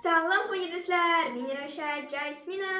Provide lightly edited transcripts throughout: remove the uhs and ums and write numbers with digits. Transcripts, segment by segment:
Salom qo'ying do'stlar, men Rashad Jasmina.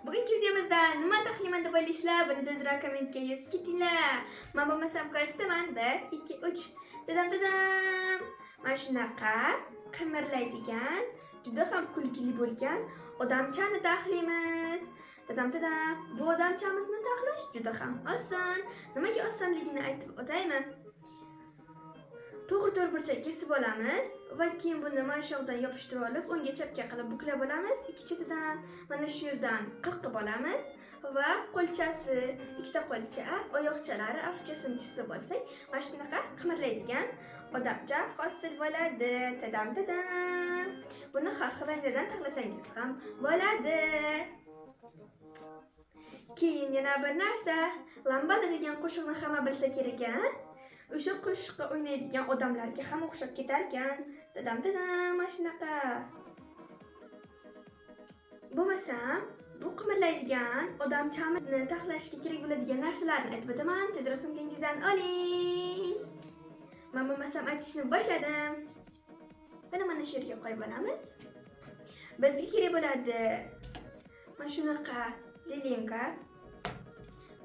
Bugungi videomizda nima taxmin deb o'ylaysizlar? Buni tezroq kommentga yozib ketinglar. Men bo'lmasam ko'rsataman. 1 2 3. Dadam. Mana shunaqa qimirlaydigan, juda ham kulgili bo'lgan odamchani taxlaymiz. Dadam. Bu odamchamizni taxlash juda ham oson. Nimaga osonligini aytib o'taymi? To'g'ri burchak kesib olamiz va keyin buni mana shu yoqdan yopishtirib olib, o'ngga chapga qilib buklab olamiz. Ikki chetidan mana shu yerdan qirqib olamiz va qo'lchasi, ikkita qo'lcha, oyoqchalari afchasini chizib olsak, mana shunaqa qimirlaydigan odamcha hosil bo'ladi. Dadam. Buni har xil ranglardan taxlasangiz ham bo'ladi. Keyin yana bir narsa, lambada degan qo'shiqni hamma bilsa kerak-a? O'sha qo'shiqqa o'ynaydigan odamlarga ham o'xshab ketar ekan. Dadam, mana shunaqa. Bo'lmasam, bu qimirlaydigan odamchamizni taxlashga kerak bo'ladigan narsalarni aytib o'taman. Tezroq sumkangizdan oling. Men bo'lmasam aytishni boshladim. Buni mana shu yerga qo'yib olamiz. Bizga kerak bo'ladi mana shunaqa lilinka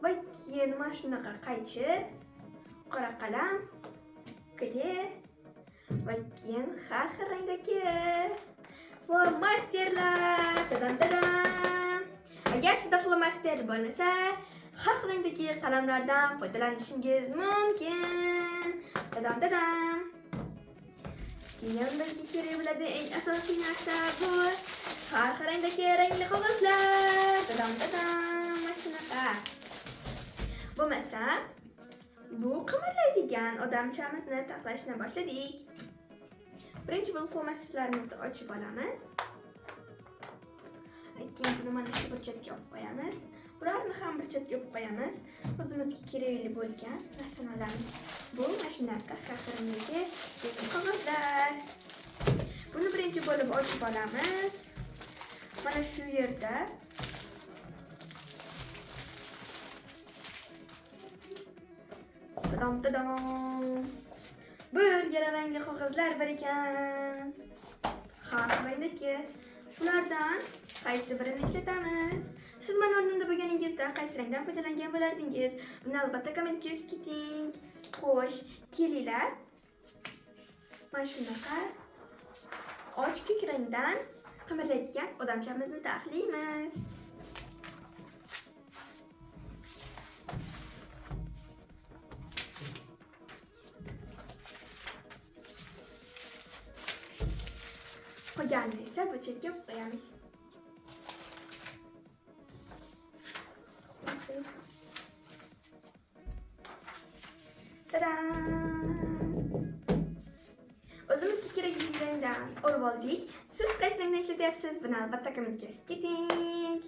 va keyin mana shunaqa qaychi, qora qalam, kley va keyin har xil rangdagi flomasterlar. Agar sizda flomaster bo'lmasa, har xil rangdagi qalamlardan foydalanishingiz mumkin. Keyin bizga kerak bo'ladi eng asosiy narsa bu har xil rangdagi rangli qog'ozlar. Mana shunaqa. Bo'lmasa, bu qimirlaydigan odamchamizni taxlashni boshladik. Birinchi bo'lib flomasterlarimizni ochib olamiz. Keyin buni mana shu burchakka olib qo'yamiz. Bularni ham burchakka olib qo'yamiz. O'zimizga kerakli bo'lgan narsani olamiz. Bu mana shunaqa har xil rangdagi qog'ozlar. Buni birinchi bo'lib ochib olamiz. Mana shu yerda bir rangli qog'ozlar bor ekan. Har xil rangdagi. Ulardan qaysi birini ishlatamiz? Siz men o'rnimda bo'lganingizda qaysi rangdan foydalangan bo'lardingiz? Buni albatta kommentga yozib keting. Xo'sh, kelinglar. Mana shunaqa och ko'k rangdan qimirlaydigan odamchamizni taxlaymiz. Qolganini esa burchakka qo'yamiz. O'zimizga kerakli rangdan olib oldik. Siz qaysi rangni ishlatyapsiz? Buni albatta kommentga yozib keting.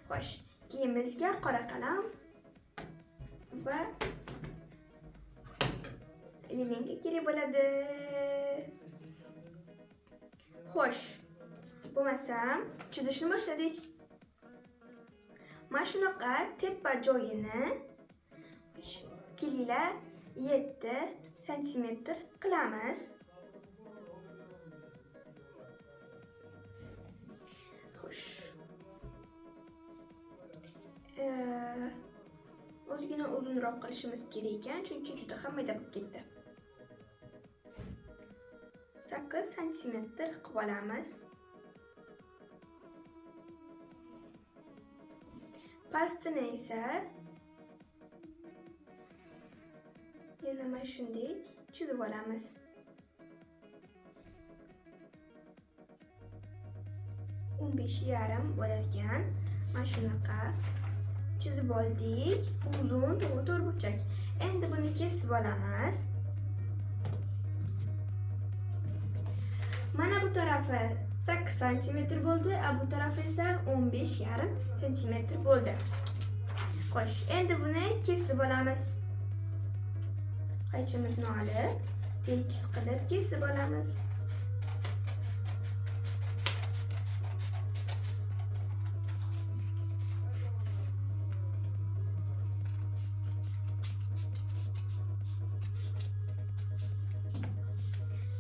Xo'sh, keyin bizga qora qalam va lilinka kerak bo'ladi. Xo'sh, bo'lmasam chizishni boshladik. Mana shunaqa tepa joyini kelinglar 7 sm qilamiz. Xo'sh. Ozgina uzunroq qilishimiz kerak ekan, chunki juda ham mayda bo'lib ketdi. 8 sm qilib olamiz. Pastini esa yana mana shunday chizib olamiz. o'n besh yarim bo'larkan. Mana shunaqa chizib oldik. Uzun to'g'ri burchak. Endi buni kesib olamiz. Mana bu tarafi 8 sm bo'ldi, bu tarafi esa 15,5 sm bo'ldi. Xo'sh, endi buni kesib olamiz. Qaychimizni olib, tekis qilib kesib olamiz.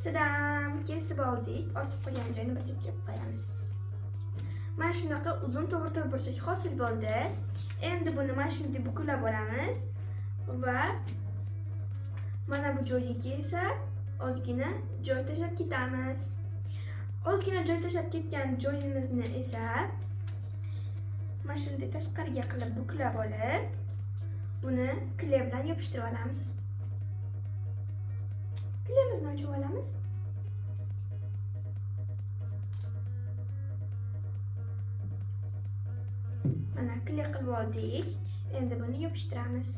Tadam! kesib oldik. Ortib qolgan joyini bir chetga qo'yamiz. Mana shunaqa uzun to'g'ri burchak hosil bo'ldi. Endi buni mana shunday buklab olamiz va mana bu joyiga esa ozgina joy tashlab ketamiz. Ozgina joy tashlab ketgan joyimizni esa mana shunday tashqariga qilib buklab olib, buni kley bilan yopishtirib olamiz. Kleyimizni ochib olamiz. Mana kley qilib oldik. Endi buni yopishtiramiz.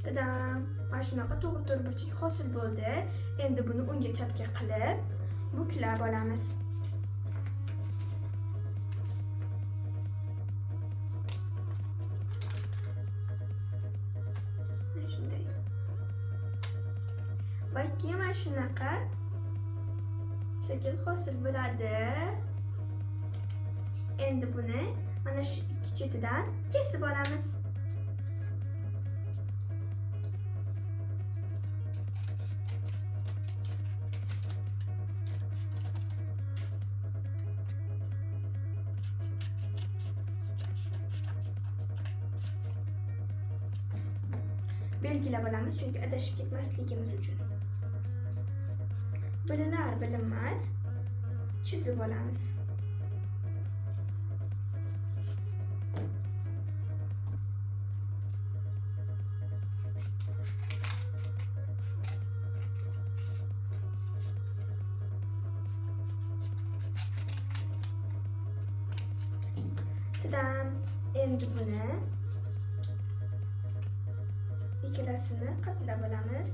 Tadam! Mana shunaqa to'g'ri burchak hosil bo'ldi. Endi buni o'ngga chapga qilib buklab olamiz. Mana shunday. Va keyin mana shunaqa shakl hosil bo'ladi. Endi buni mana shu ikki chetidan kesib olamiz. Belgilab olamiz chunki adashib ketmasligimiz uchun. Bilinar bilinmas chizib olamiz. Tadam! Endi buni ikkalasini qatlab olamiz.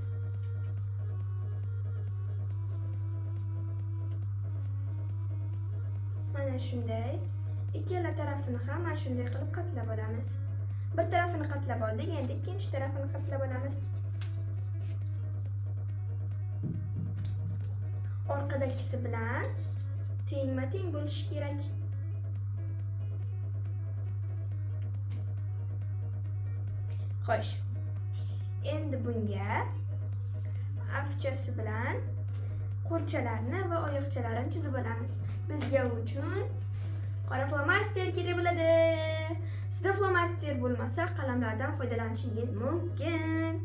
Mana shunday. Ikkala tarafini ham mana shunday qilib qatlab olamiz. Bir tarafini qatlab oldik, endi ikkinchi tarafini qatlab olamiz. Orqadagisi bilan tengma-teng bo'lishi kerak. Xo'sh. Endi bunga afchasi bilan qo'lchalarni va oyoqchalarini chizib olamiz. Bizga uchun qora flomaster kerak bo'ladi. Sizda flomaster bo'lmasa, qalamlardan foydalanishingiz mumkin.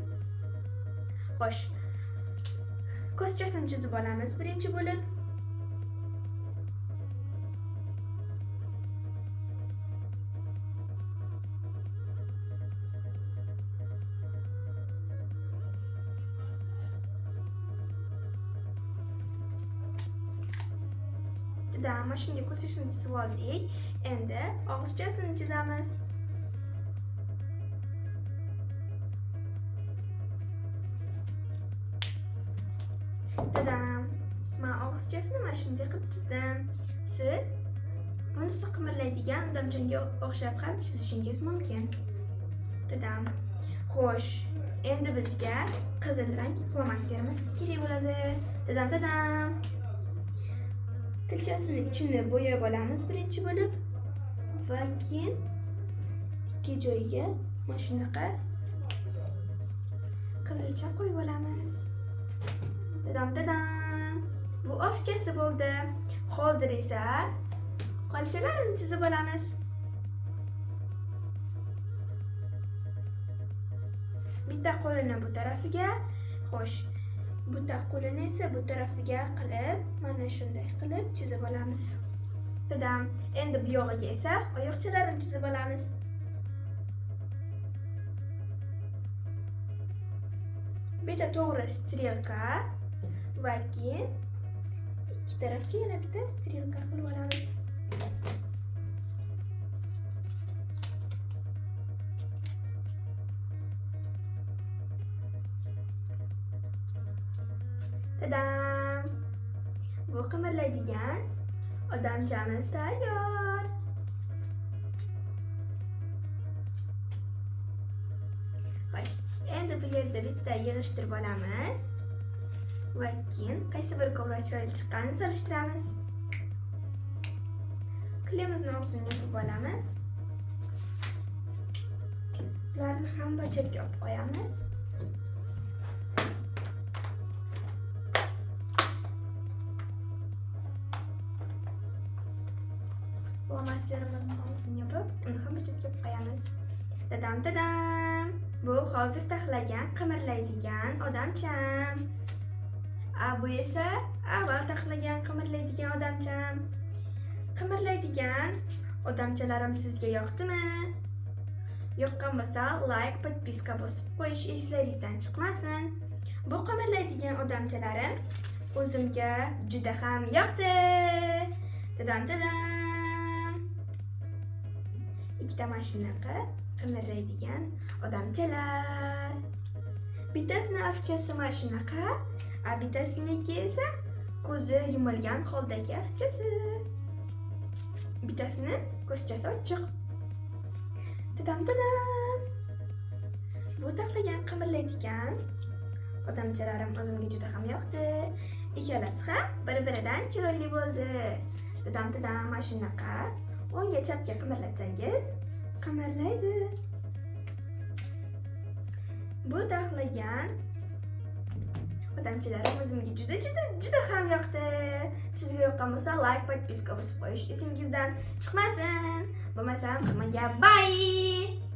Xo'sh. Ko'zchasini chizib olamiz birinchi bo'lib. Mana shunday ko'zchasini chizib oldik. Endi og'izchasini chizamiz. Tadam! Men og'izchasini mana shunday qilib chizdim. Siz bunisi qimirlaydigan odamjonga o'xshab ham chizishingiz mumkin. Tadam! Xo'sh, endi bizga qizil rang flomasterimiz kerak bo'ladi. Tadam! Tilchasini ichini bo'yab olamiz birinchi bo'lib va keyin ikki joyiga mana shunaqa qizilcha qo'yib olamiz. Tadam! Bu ofchasi bo'ldi. Hozir esa qo'lchalarini chizib olamiz. Bitta qo'lini bu tarafiga, xo'sh, bitta qo'lini esa bu tarafiga qilib, mana shunday qilib chizib olamiz. Tadam! Endi bu yog'iga esa oyoqchalarini chizib olamiz. Bitta to'g'ri strelka va keyin ikki tarafga yana bitta strelka qilib olamiz. Tadam! Bu qimirlaydigan odamchamiz tayyor. Xo'sh, endi bu yerda bitta yig'ishtirib olamiz va keyin qaysi bir kovlar chiroyli chiqqanini solishtiramiz. Kleyimizni og'zini yopib olamiz. Ularni ham bir chetga olib qo'yamiz. flomasterinimizni hovlisini yopib, uni ham bir chetga qo'yamiz. Dadam. Bu hozir taxlagan, qimirlaydigan odamcham. Bu esa avval taxlagan, qimirlaydigan odamcham. Qimirlaydigan odamchalarim sizga yoqdimi? Yoqqan bo'lsa, like, podpiska bosib qo'yish eslaringizdan chiqmasin. Bu qimirlaydigan odamchalarim o'zimga juda ham yoqdi. Dadam. Ikkita mana shunaqa qimirlaydigan odamchalar. Bittasini ovchasi mana shunaqa, bittasiniki esa ko'zi yumilgan holdagi ovchasi. Bittasini ko'zchasi ochiq. Dadam. Bu taxlagan qimirlaydigan odamchalarim o'zimga juda ham yoqdi. Ikkalasi ham bir-biridan chiroyli bo'ldi. Dadam mana shunaqa o'ngga chapga qimirlatsangiz qimirlaydi. Bu taxlagan odamchilarim o'zimga juda ham yoqdi. Sizga yoqqan bo'lsa like, podpiska bosib qo'yish esingizdan chiqmasin. Bo'lmasa hammaga bye.